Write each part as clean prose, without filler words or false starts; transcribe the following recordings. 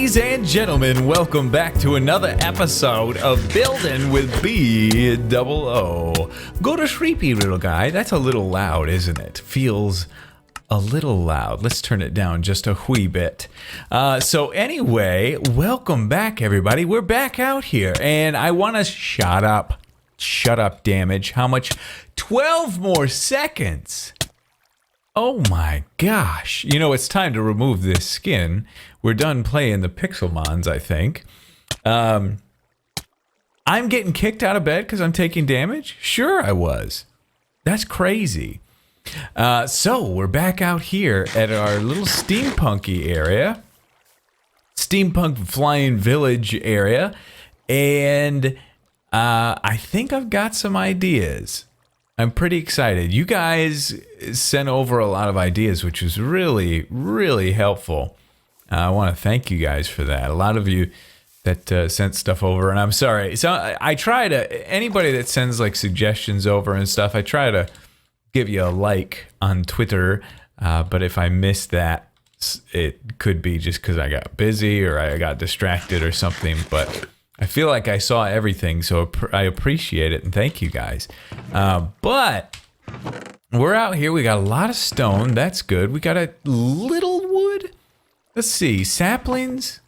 Ladies and gentlemen, welcome back to another episode of Building with BdoubleO. Go to sleepy, little guy. That's a little loud, isn't it? Feels a little loud. Let's turn it down just a wee bit. So anyway, welcome back, everybody. We're back out here, and I want to shut up, damage. How much? 12 more seconds. Oh my gosh. You know, it's time to remove this skin. We're done playing the Pixelmons, I think. I'm getting kicked out of bed because I'm taking damage? Sure I was. That's crazy. So we're back out here at our little steampunky area. Steampunk flying village area. And I think I've got some ideas. I'm pretty excited. You guys sent over a lot of ideas, which was really, really helpful. I want to thank you guys for that. A lot of you that sent stuff over, and I'm sorry. So I try to, anybody that sends like suggestions over and stuff, I try to give you a like on Twitter. But if I miss that, it could be just because I got busy or I got distracted or something. But I feel like I saw everything, so I appreciate it, and thank you guys. But we're out here. We got a lot of stone. That's good. We got a little wood. Let's see. Saplings.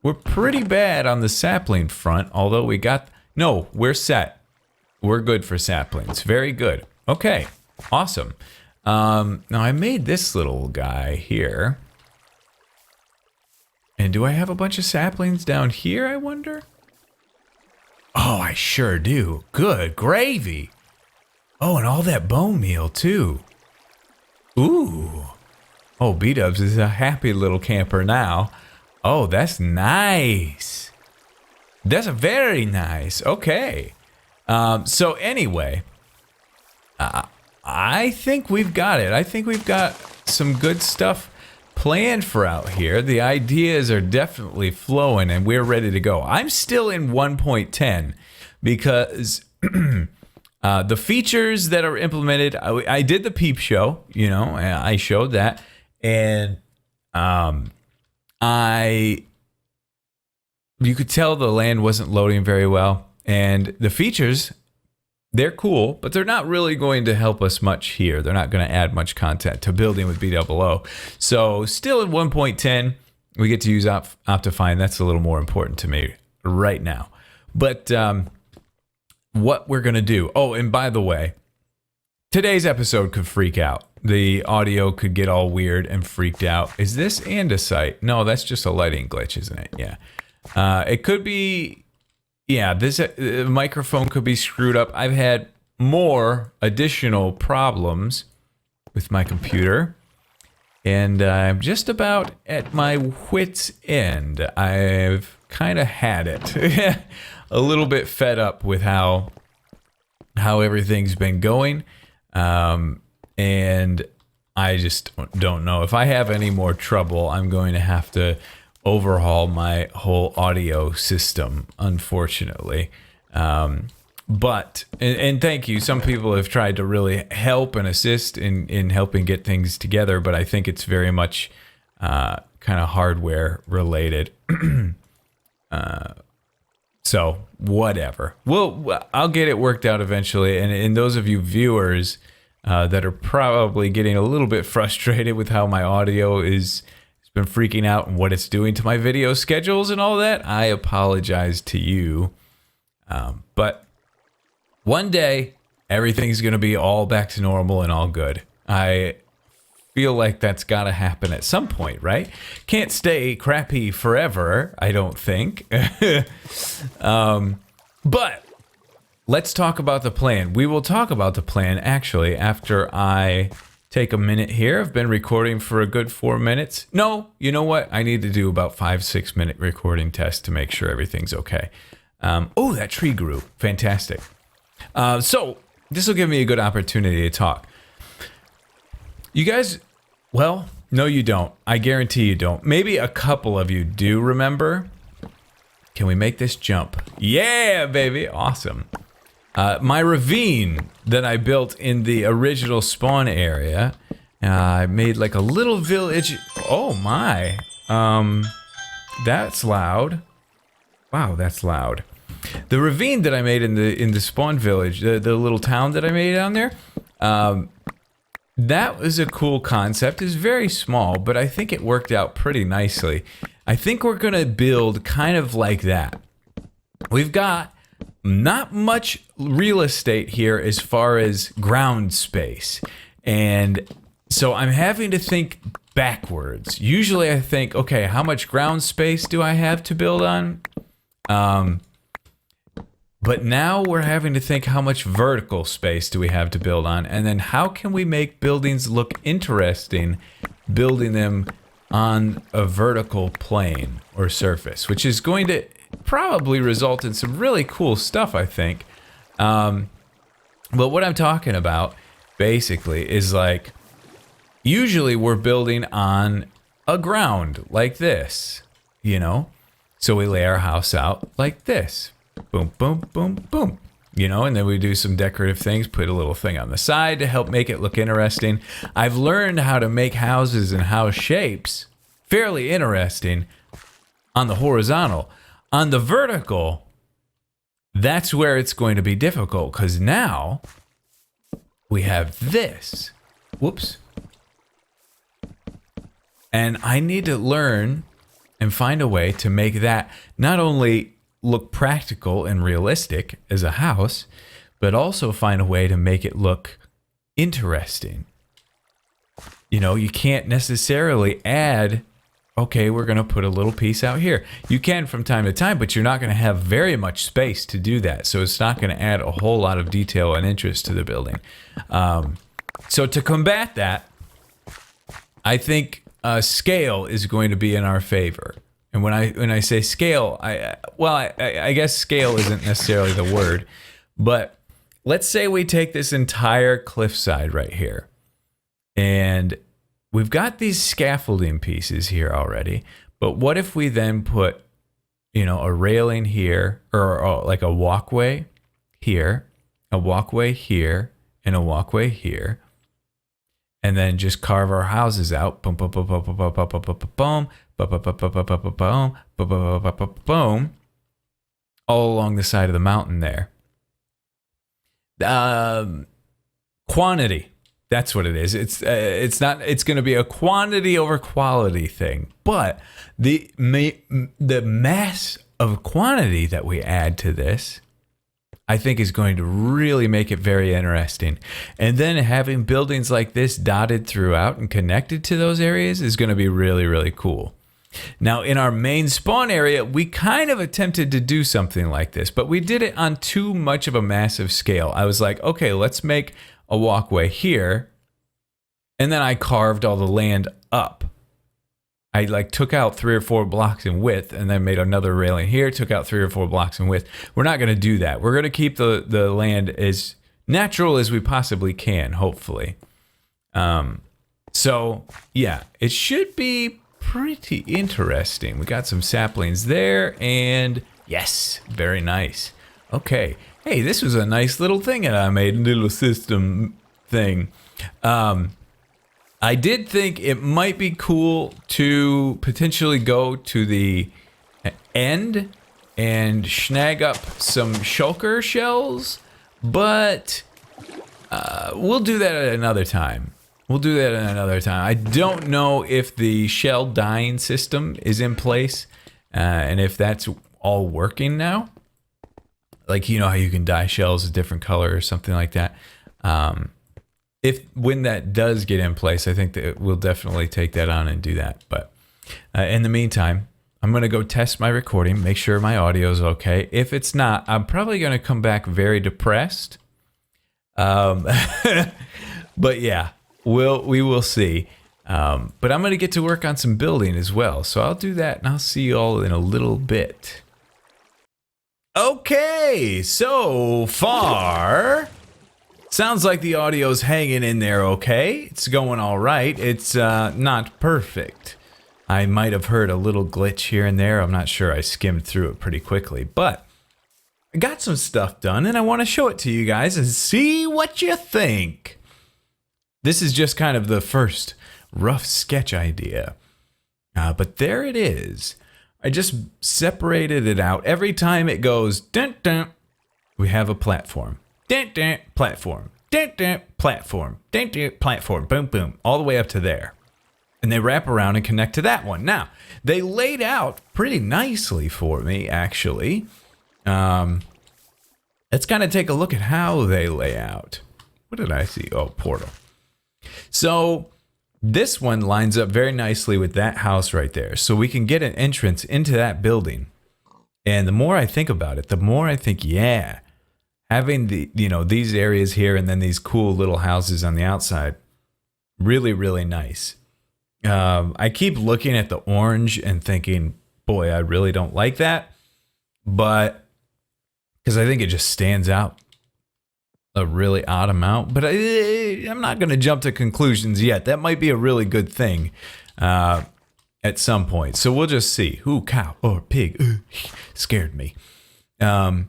We're pretty bad on the sapling front, although we got... No, we're set. We're good for saplings. Very good. Okay. Awesome. Now, I made this little guy here. And do I have a bunch of saplings down here, I wonder? Oh, I sure do. Good gravy. Oh, and all that bone meal, too. Ooh. Oh, Bdubs is a happy little camper now. Oh, that's nice. That's very nice. Okay. So anyway, I think we've got it. I think we've got some good stuff planned for out here. The ideas are definitely flowing and we're ready to go. I'm still in 1.10 because the features that are implemented, I did the peep show, you know, I showed that, and you could tell the land wasn't loading very well, and the features, they're cool, but they're not really going to help us much here. They're not going to add much content to building with BdoubleO. So still at 1.10, we get to use Optifine. That's a little more important to me right now. But what we're going to do... Oh, and by the way, today's episode could freak out. The audio could get all weird and freaked out. Is this andesite? No, that's just a lighting glitch, isn't it? Yeah. It could be... Yeah, this microphone could be screwed up. I've had more additional problems with my computer, and I'm just about at my wit's end. I've kind of had it. A little bit fed up with how everything's been going, and I just don't know. If I have any more trouble, I'm going to have to overhaul my whole audio system, unfortunately. But thank you. Some people have tried to really help and assist in helping get things together, but I think it's very much kind of hardware related. So whatever. I'll get it worked out eventually. And those of you viewers that are probably getting a little bit frustrated with how my audio is been freaking out and what it's doing to my video schedules and all that, I apologize to you. But one day, everything's going to be all back to normal and all good. I feel like that's got to happen at some point, right? Can't stay crappy forever, I don't think. But let's talk about the plan. We will talk about the plan, actually, after I take a minute here. I've been recording for a good 4 minutes. No, you know what? I need to do about 5-6 minute recording test to make sure everything's okay. Oh, that tree grew. Fantastic. So this will give me a good opportunity to talk. You guys, well, no, you don't. I guarantee you don't. Maybe a couple of you do remember. Can we make this jump? Yeah, baby. Awesome. My ravine that I built in the original spawn area, I made like a little village. Oh my. that's loud. Wow, that's loud. The ravine that I made in the spawn village, the little town that I made down there, that was a cool concept. It's very small, but I think it worked out pretty nicely. I think we're gonna build kind of like that. We've got not much real estate here as far as ground space, and so I'm having to think backwards. Usually I think, okay, how much ground space do I have to build on? But now we're having to think, how much vertical space do we have to build on? And then how can we make buildings look interesting building them on a vertical plane or surface, which is going to probably result in some really cool stuff, I think. But what I'm talking about basically is like, usually we're building on a ground like this, you know? So we lay our house out like this. Boom, boom, boom, boom. You know, and then we do some decorative things, put a little thing on the side to help make it look interesting. I've learned how to make houses and house shapes fairly interesting on the horizontal. On the vertical, that's where it's going to be difficult, because now we have this. Whoops. And I need to learn and find a way to make that not only look practical and realistic as a house, but also find a way to make it look interesting. You know, you can't necessarily add, okay, we're going to put a little piece out here. You can from time to time, but you're not going to have very much space to do that. So it's not going to add a whole lot of detail and interest to the building. So to combat that, I think scale is going to be in our favor. And when I say scale, I guess scale isn't necessarily the word, but let's say we take this entire cliffside right here, and we've got these scaffolding pieces here already, but what if we then put, you know, a railing here, or like a walkway here, a walkway here, and a walkway here, and then just carve our houses out, boom, boom, boom, boom, boom, boom, boom, boom, boom, boom, all along the side of the mountain there. Quantity, that's what it is. It's going to be a quantity over quality thing, but the mass of quantity that we add to this, I think, is going to really make it very interesting. And then having buildings like this dotted throughout and connected to those areas is going to be really, really cool. Now, in our main spawn area, we kind of attempted to do something like this, but we did it on too much of a massive scale. I was like, okay, let's make a walkway here. And then I carved all the land up. I like took out 3 or 4 blocks in width and then made another railing here, took out 3 or 4 blocks in width. We're not going to do that. We're going to keep the land as natural as we possibly can, hopefully. So, yeah, it should be pretty interesting. We got some saplings there, and yes, very nice. Okay. Hey, this was a nice little thing that I made, a little system thing. I did think it might be cool to potentially go to the end and snag up some shulker shells, but we'll do that at another time. I don't know if the shell dyeing system is in place and if that's all working now. Like, you know how you can dye shells a different color or something like that. When that does get in place, I think that we'll definitely take that on and do that. But in the meantime, I'm going to go test my recording, make sure my audio is okay. If it's not, I'm probably going to come back very depressed. But yeah, we will see. But I'm going to get to work on some building as well. So I'll do that, and I'll see you all in a little bit. Okay, so far, sounds like the audio's hanging in there okay. It's going all right. It's not perfect. I might have heard a little glitch here and there. I'm not sure. I skimmed through it pretty quickly, but I got some stuff done, and I want to show it to you guys and see what you think. This is just kind of the first rough sketch idea, but there it is. I just separated it out. Every time it goes, dun, dun, we have a platform. Dun, dun, platform. Dun, dun, platform. Dun, dun, platform. Boom, boom. All the way up to there. And they wrap around and connect to that one. Now, they laid out pretty nicely for me, actually. Let's kind of take a look at how they lay out. What did I see? Oh, portal. So this one lines up very nicely with that house right there. So we can get an entrance into that building. And the more I think about it, the more I think, yeah, having the, these areas here and then these cool little houses on the outside, really, really nice. I keep looking at the orange and thinking, boy, I really don't like that. But because I think it just stands out a really odd amount. But I'm not going to jump to conclusions yet. That might be a really good thing at some point. So we'll just see. Ooh, cow or pig. Scared me. But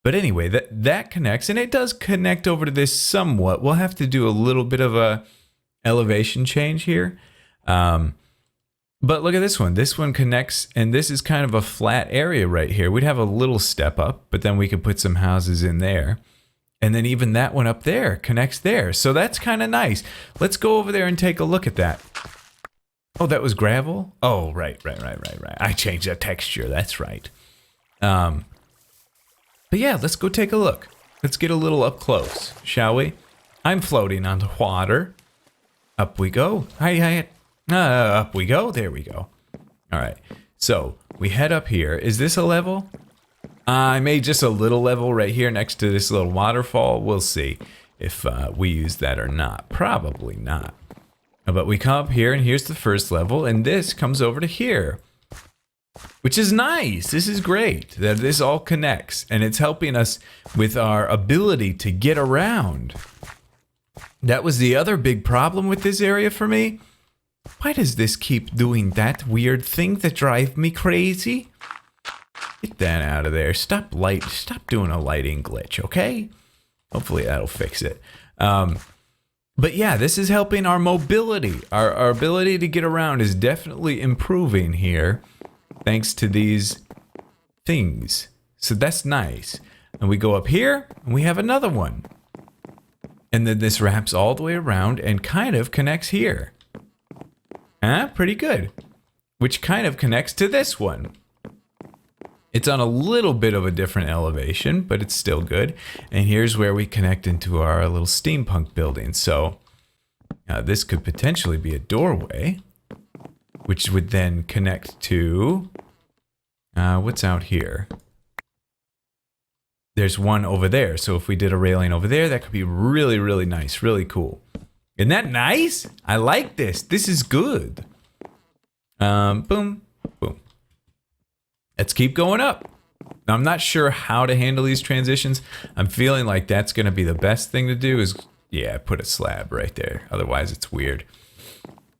anyway, that connects. And it does connect over to this somewhat. We'll have to do a little bit of a elevation change here. But look at this one. This one connects, and this is kind of a flat area right here. We'd have a little step up, but then we could put some houses in there. And then even that one up there connects there. So that's kind of nice. Let's go over there and take a look at that. Oh, that was gravel? Oh, right. I changed that texture. That's right. But yeah, let's go take a look. Let's get a little up close, shall we? I'm floating on the water. Up we go. Hi. Up we go. There we go. All right. So we head up here. Is this a level? I made just a little level right here next to this little waterfall. We'll see if we use that or not. Probably not. But we come up here, and here's the first level, and this comes over to here, which is nice. This is great that this all connects, and it's helping us with our ability to get around. That was the other big problem with this area for me. Why does this keep doing that weird thing that drives me crazy? Get that out of there. Stop doing a lighting glitch, okay? Hopefully that'll fix it. But yeah, this is helping our mobility. Our ability to get around is definitely improving here thanks to these things. So that's nice. And we go up here and we have another one. And then this wraps all the way around and kind of connects here. Pretty good. Which kind of connects to this one. It's on a little bit of a different elevation, but it's still good. And here's where we connect into our little steampunk building. So this could potentially be a doorway, which would then connect to what's out here. There's one over there. So if we did a railing over there, that could be really, really nice, really cool. Isn't that nice? I like this. This is good. Boom, boom. Let's keep going up. Now, I'm not sure how to handle these transitions. I'm feeling like that's going to be the best thing to do is, yeah, put a slab right there. Otherwise, it's weird.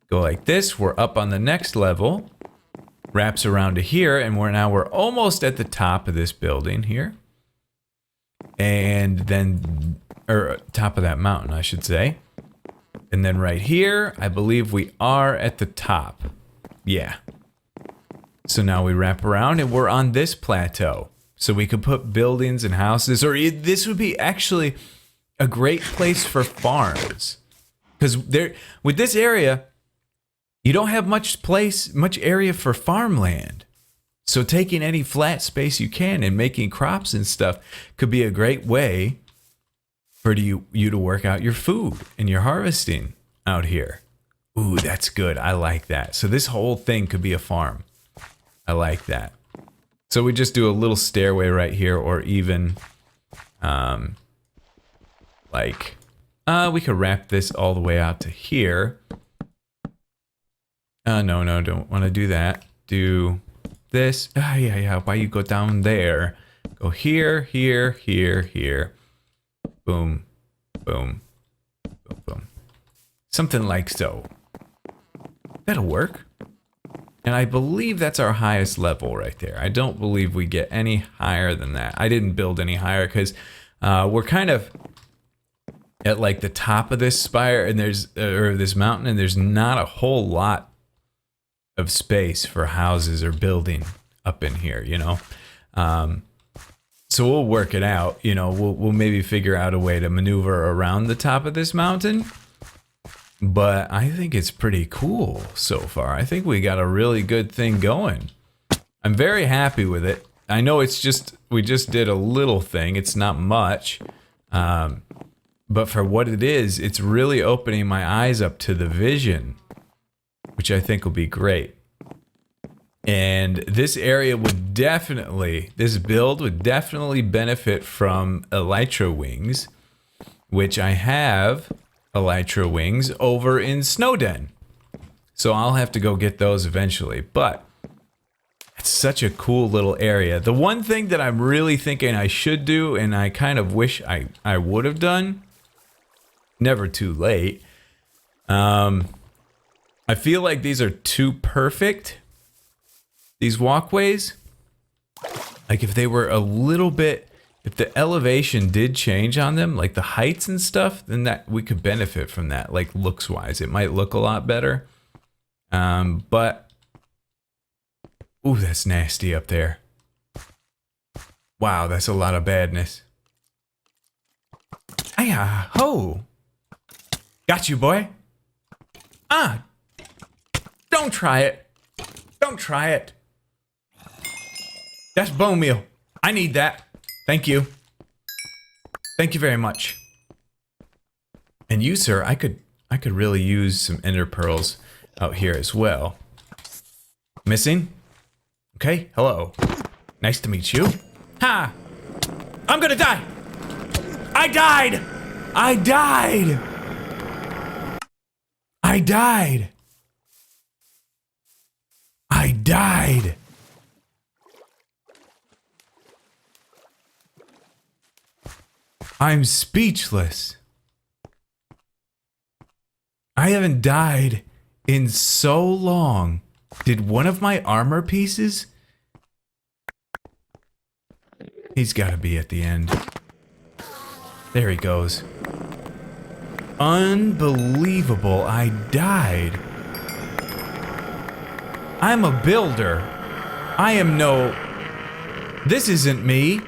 Go like this. We're up on the next level. Wraps around to here, and we're almost at the top of this building here. And then, or top of that mountain, I should say. And then right here, I believe we are at the top. Yeah. So now we wrap around and we're on this plateau. So we could put buildings and houses, or this would be actually a great place for farms. Because there, with this area, you don't have much area for farmland. So taking any flat space you can and making crops and stuff could be a great way for you to work out your food and your harvesting out here. Ooh, that's good. I like that. So this whole thing could be a farm. I like that. So we just do a little stairway right here, or even we could wrap this all the way out to here. No, don't want to do that. Do this. Yeah. Why you go down there? Go here, here, here, here. Boom, boom, boom, boom. Something like so. That'll work. And I believe that's our highest level right there. I don't believe we get any higher than that. I didn't build any higher because we're kind of at like the top of this spire, and there's or this mountain, and there's not a whole lot of space for houses or building up in here, you know. So we'll work it out, you know. We'll maybe figure out a way to maneuver around the top of this mountain. But I think it's pretty cool so far. I think we got a really good thing going. I'm very happy with it. I know it's just, we just did a little thing. It's not much. But for what it is, it's really opening my eyes up to the vision, which I think will be great. And this area would definitely, this build would definitely benefit from elytra wings, which I have elytra wings over in Snowden. So I'll have to go get those eventually. But it's such a cool little area. The one thing that I'm really thinking I should do, and I kind of wish I would have done, never too late. I feel like these are too perfect. These walkways, like if they were a little bit, if the elevation did change on them, like the heights and stuff, then that we could benefit from that, like looks wise. It might look a lot better. But, ooh, that's nasty up there. Wow, that's a lot of badness. Hiya, ho! Got you, boy. Ah! Don't try it. Don't try it. That's bone meal. I need that. Thank you. Thank you very much. And you, sir, I could really use some ender pearls out here as well. Missing? Okay, hello. Nice to meet you. Ha! I'm gonna die! I died! I died! I died! I died! I'm speechless. I haven't died in so long. Did one of my armor pieces? He's got to be at the end. There he goes. Unbelievable, I died. I'm a builder. I am no... This isn't me.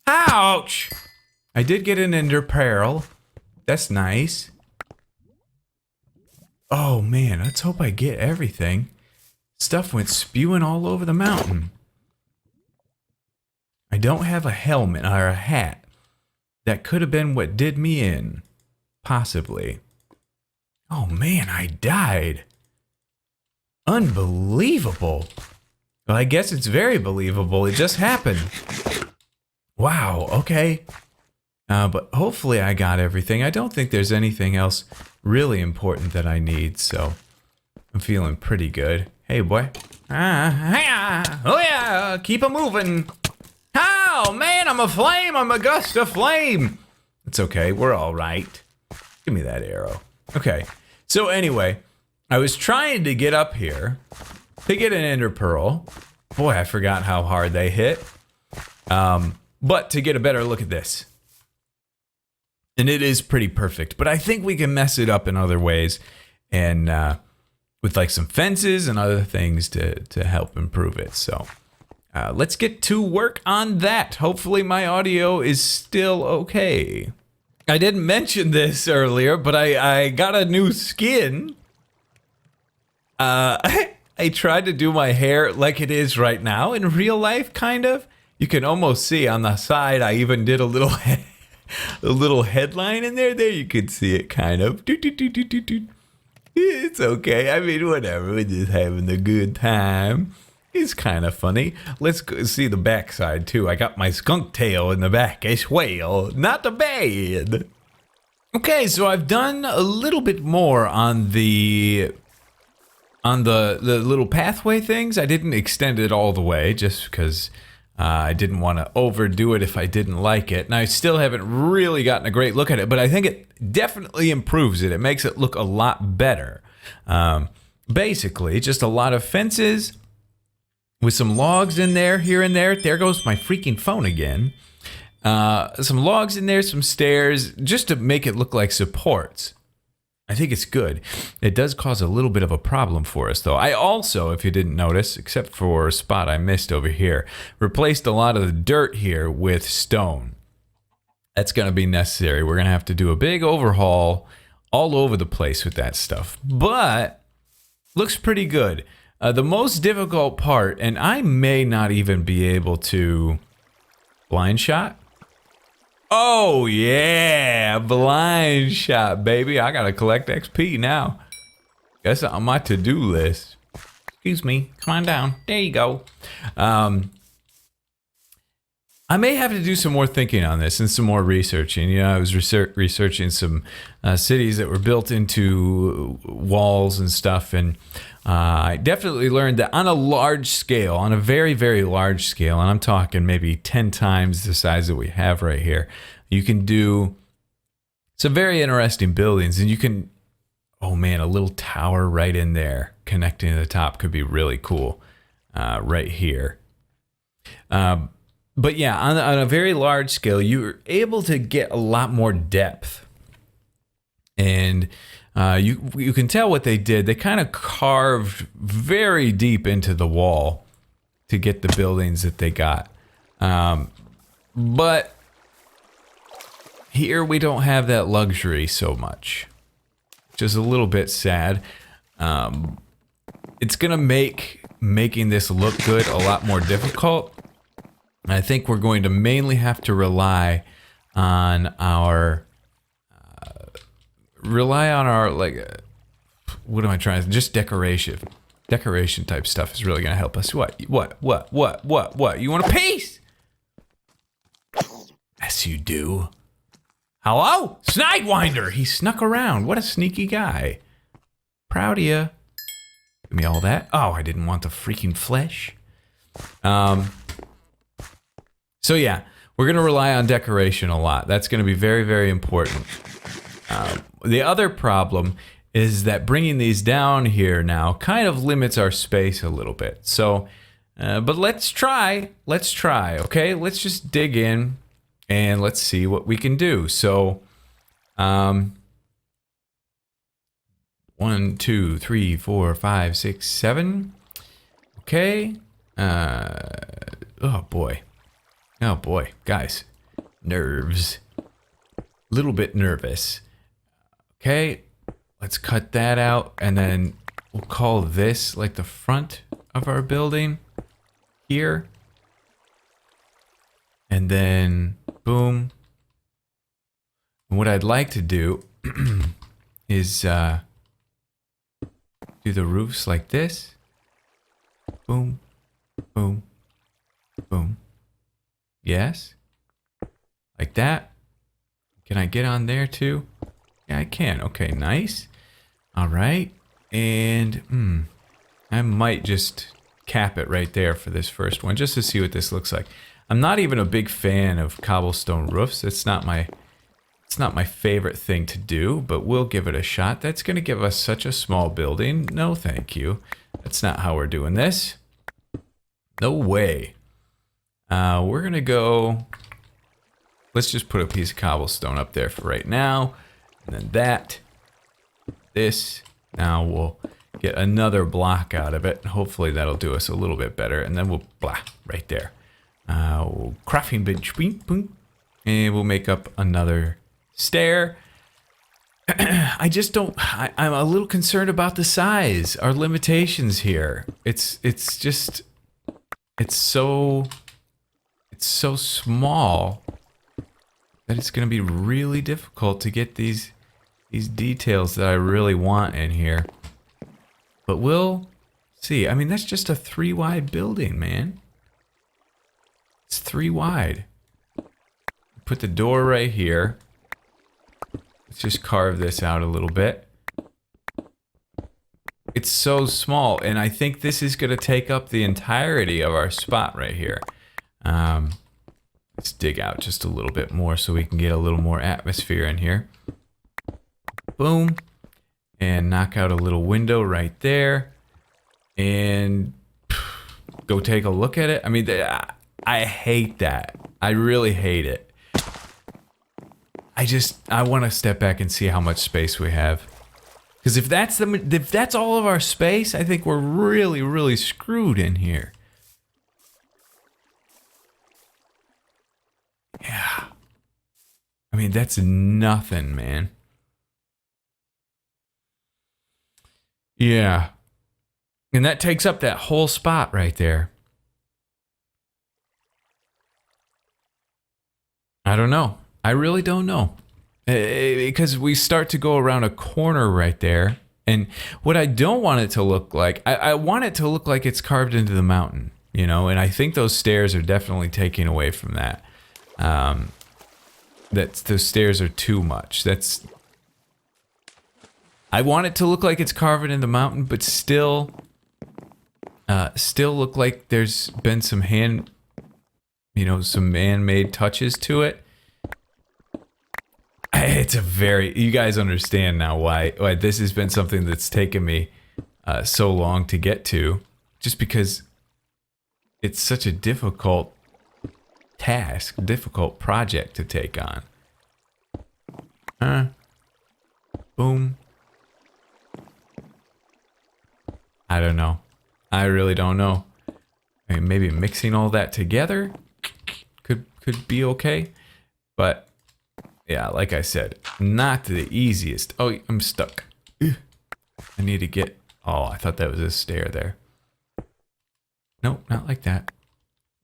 Ouch! I did get an ender pearl. That's nice. Oh man, let's hope I get everything. Stuff went spewing all over the mountain. I don't have a helmet or a hat. That could have been what did me in. Possibly. Oh man, I died. Unbelievable. Well, I guess it's very believable. It just happened. Wow, okay. But hopefully I got everything. I don't think there's anything else really important that I need, so I'm feeling pretty good. Hey, boy. Oh yeah, keep it moving. Oh man, I'm a flame. I'm a gust of flame. It's okay, we're all right. Give me that arrow. Okay, so anyway, I was trying to get up here to get an ender pearl. Boy, I forgot how hard they hit. But to get a better look at this. And it is pretty perfect, but I think we can mess it up in other ways, and with like some fences and other things to help improve it. So let's get to work on that. Hopefully my audio is still okay. I didn't mention this earlier, but I got a new skin. I tried to do my hair like it is right now in real life, kind of. You can almost see on the side, I even did a little headline in there. There you could see it kind of. It's okay. I mean, whatever. We're just having a good time. It's kind of funny. Let's go see the back side too. I got my skunk tail in the back as well. Not bad. Okay, so I've done a little bit more on the little pathway things. I didn't extend it all the way just because I didn't want to overdo it if I didn't like it. And I still haven't really gotten a great look at it, but I think it definitely improves it. It makes it look a lot better. Basically, just a lot of fences with some logs in there, here and there. There goes my freaking phone again. Some logs in there, some stairs, just to make it look like supports. I think it's good. It does cause a little bit of a problem for us, though. I also, if you didn't notice, except for a spot I missed over here, replaced a lot of the dirt here with stone. That's going to be necessary. We're going to have to do a big overhaul all over the place with that stuff. But looks pretty good. The most difficult part, and I may not even be able to... Blind shot? Oh, yeah. Blind shot, baby. I got to collect XP now. That's on my to-do list. Excuse me. Come on down. There you go. I may have to do some more thinking on this and some more researching. You know, I was researching some cities that were built into walls and stuff, and I definitely learned that on a large scale, on a very, very large scale, and I'm talking maybe 10 times the size that we have right here, you can do some very interesting buildings, and you can, oh man, a little tower right in there connecting to the top could be really cool right here. But yeah, on a very large scale, you're able to get a lot more depth. And you can tell what they did. They kind of carved very deep into the wall to get the buildings that they got. But here we don't have that luxury so much, which is a little bit sad. It's going to make making this look good a lot more difficult. I think we're going to mainly have to rely on our like, what am I trying to, just decoration type stuff is really going to help us. What? You want a piece? Yes, you do. Hello? Snidewinder! He snuck around. What a sneaky guy. Proud of you. Give me all that. Oh, I didn't want the freaking flesh. So yeah, we're going to rely on decoration a lot. That's going to be very, very important. The other problem is that bringing these down here now kind of limits our space a little bit. So, but let's try, okay? Let's just dig in and let's see what we can do. So, 1, 2, 3, 4, 5, 6, 7. Okay. Oh boy, guys, nerves. Little bit nervous. Okay, let's cut that out, and then we'll call this like the front of our building here. And then boom. And what I'd like to do is do the roofs like this. Boom, boom, boom. Yes. Like that. Can I get on there too? Yeah, I can. Okay, nice. All right. And I might just cap it right there for this first one just to see what this looks like. I'm not even a big fan of cobblestone roofs. It's not my favorite thing to do, but we'll give it a shot. That's going to give us such a small building. No, thank you. That's not how we're doing this. No way. We're going to go... Let's just put a piece of cobblestone up there for right now. And then that. This. Now we'll get another block out of it. Hopefully that'll do us a little bit better. And then we'll... Blah. Right there. We'll crafting bench. And we'll make up another stair. I just don't... I'm a little concerned about the size. Our limitations here. It's just... It's so small that it's going to be really difficult to get these details that I really want in here. But we'll see. I mean, that's just a 3 wide building, man. It's 3 wide. Put the door right here. Let's just carve this out a little bit. It's so small, and I think this is going to take up the entirety of our spot right here. Let's dig out just a little bit more so we can get a little more atmosphere in here. Boom. And knock out a little window right there. And go take a look at it. I mean, I hate that. I really hate it. I want to step back and see how much space we have. Because if that's all of our space, I think we're really, really screwed in here. Yeah. I mean, that's nothing, man. Yeah. And that takes up that whole spot right there. I don't know. I really don't know. Because we start to go around a corner right there. And what I don't want it to look like, I want it to look like it's carved into the mountain, you know? And I think those stairs are definitely taking away from that. Those stairs are too much. I want it to look like it's carved into the mountain, but still look like there's been some some man-made touches to it. You guys understand now why this has been something that's taken me so long to get to, just because it's such a difficult task, difficult project to take on. Boom. I don't know. I really don't know. I mean, maybe mixing all that together could be okay, but yeah, like I said, not the easiest. Oh, I'm stuck. I need to get... Oh, I thought that was a stair there. Nope, not like that.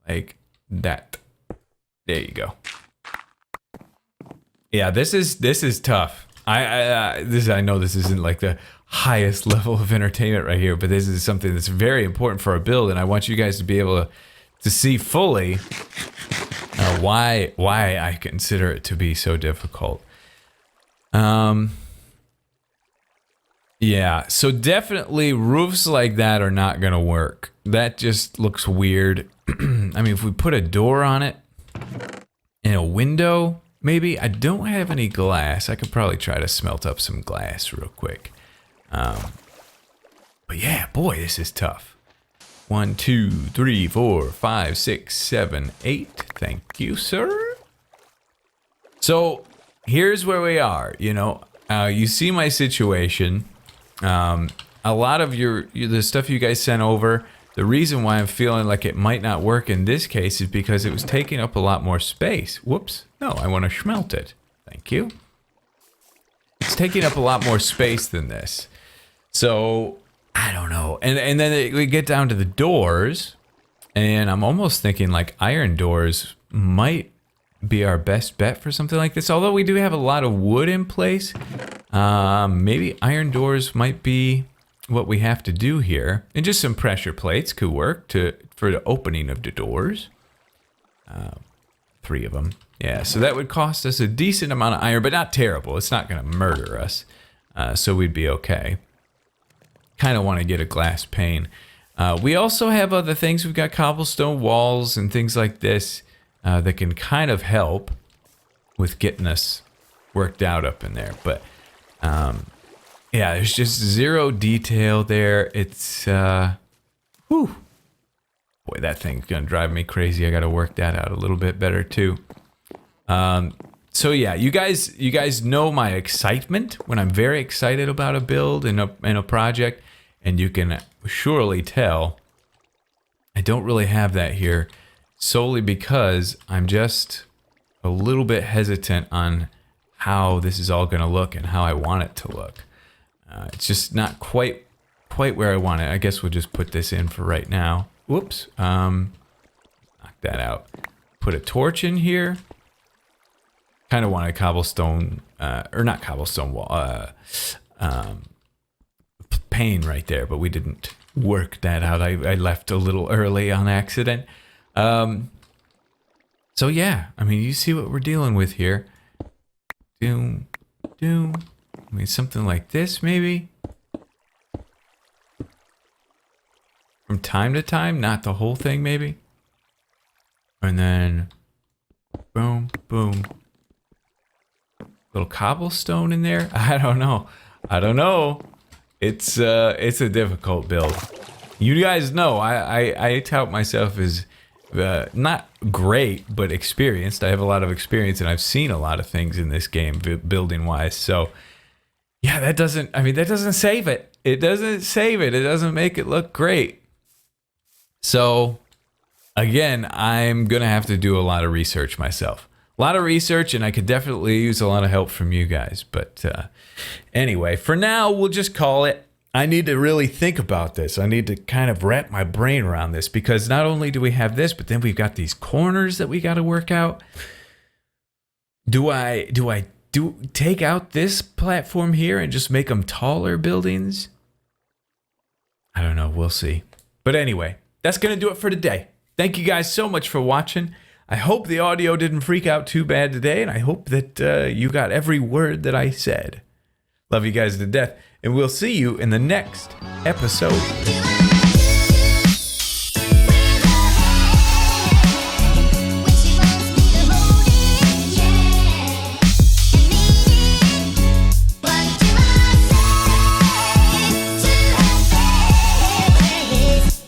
Like that. There you go. Yeah, this is tough. I know this isn't like the highest level of entertainment right here, but this is something that's very important for our build, and I want you guys to be able to see fully why I consider it to be so difficult. Yeah, so definitely roofs like that are not gonna work. That just looks weird. I mean, if we put a door on it and a window, maybe. I don't have any glass. I could probably try to smelt up some glass real quick. But yeah, boy, this is tough. 1, 2, 3, 4, 5, 6, 7, 8. Thank you, sir. So here's where we are. You know, you see my situation. A lot of the stuff you guys sent over. The reason why I'm feeling like it might not work in this case is because it was taking up a lot more space. Whoops. No, I want to smelt it. Thank you. It's taking up a lot more space than this. So, I don't know. And then we get down to the doors, and I'm almost thinking like iron doors might be our best bet for something like this. Although we do have a lot of wood in place, maybe iron doors might be what we have to do here. And just some pressure plates could work for the opening of the doors. 3 of them. Yeah, so that would cost us a decent amount of iron, but not terrible. It's not going to murder us, so we'd be okay. Kind of want to get a glass pane. We also have other things. We've got cobblestone walls and things like this that can kind of help with getting us worked out up in there. But yeah, there's just zero detail there. It's whew. Boy, that thing's gonna drive me crazy. I gotta work that out a little bit better too. So yeah, you guys know my excitement when I'm very excited about a build and a project, and you can surely tell I don't really have that here, solely because I'm just a little bit hesitant on how this is all gonna look and how I want it to look. It's just not quite where I want it. I guess we'll just put this in for right now. Whoops. Knock that out. Put a torch in here. Kind of want a cobblestone, or not cobblestone wall, pane right there, but we didn't work that out. I left a little early on accident. So yeah, I mean, you see what we're dealing with here. Doom. I mean, something like this, maybe. From time to time, not the whole thing, maybe. And then, boom, boom. Little cobblestone in there. I don't know. It's a difficult build. You guys know I tout myself as not great, but experienced. I have a lot of experience, and I've seen a lot of things in this game, building wise. So Yeah, that doesn't, I mean, that doesn't save it. It doesn't save it. It doesn't make it look great. So, again, I'm going to have to do a lot of research myself. A lot of research, and I could definitely use a lot of help from you guys. But anyway, for now, we'll just call it. I need to really think about this. I need to kind of wrap my brain around this, because not only do we have this, but then we've got these corners that we got to work out. Do I take out this platform here and just make them taller buildings? I don't know. We'll see. But anyway, that's going to do it for today. Thank you guys so much for watching. I hope the audio didn't freak out too bad today, and I hope that you got every word that I said. Love you guys to death, and we'll see you in the next episode.